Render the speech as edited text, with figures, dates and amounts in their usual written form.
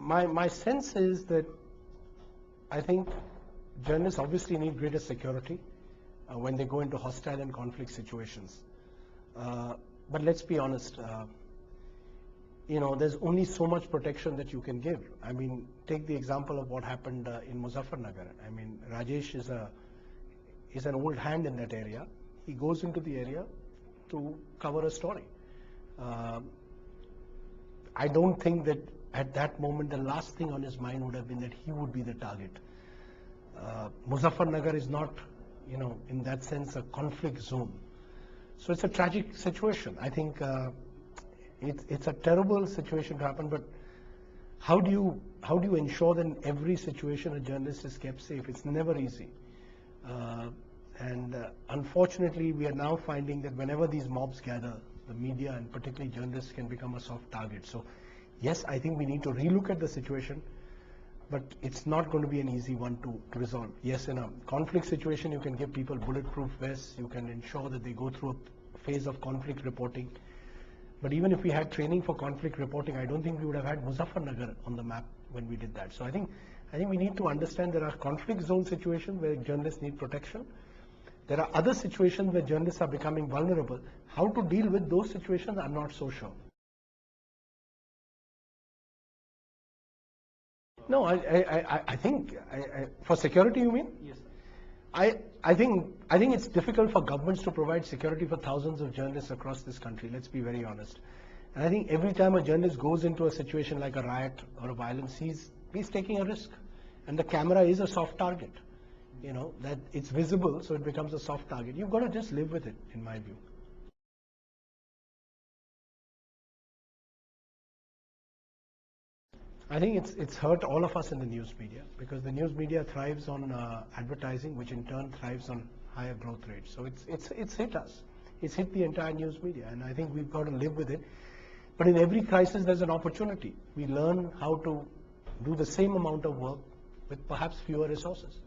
my sense is that I think journalists obviously need greater security when they go into hostile and conflict situations. But let's be honest, there's only so much protection that you can give. I mean, take the example of what happened in Muzaffarnagar. I mean, Rajesh is an old hand in that area. He goes into the area to cover a story. I don't think that at that moment the last thing on his mind would have been that he would be the target. Muzaffarnagar is not, in that sense, a conflict zone. So it's a tragic situation. I think it's a terrible situation to happen, but how do you ensure that in every situation a journalist is kept safe? It's never easy. Unfortunately, we are now finding that whenever these mobs gather, the media and particularly journalists can become a soft target. So yes, I think we need to relook at the situation, but it's not going to be an easy one to resolve. Yes, in a conflict situation, you can give people bulletproof vests, you can ensure that they go through a phase of conflict reporting. But even if we had training for conflict reporting, I don't think we would have had Muzaffarnagar on the map when we did that. So I think we need to understand there are conflict zone situations where journalists need protection. There are other situations where journalists are becoming vulnerable. How to deal with those situations, I'm not so sure. No, I think for security, you mean? Yes. I think it's difficult for governments to provide security for thousands of journalists across this country. Let's be very honest. And I think every time a journalist goes into a situation like a riot or a violence, he's taking a risk, and the camera is a soft target. That it's visible, so it becomes a soft target. You've got to just live with it, in my view. I think it's hurt all of us in the news media, because the news media thrives on advertising, which in turn thrives on higher growth rates. So it's hit us. It's hit the entire news media, and I think we've got to live with it. But in every crisis, there's an opportunity. We learn how to do the same amount of work with perhaps fewer resources.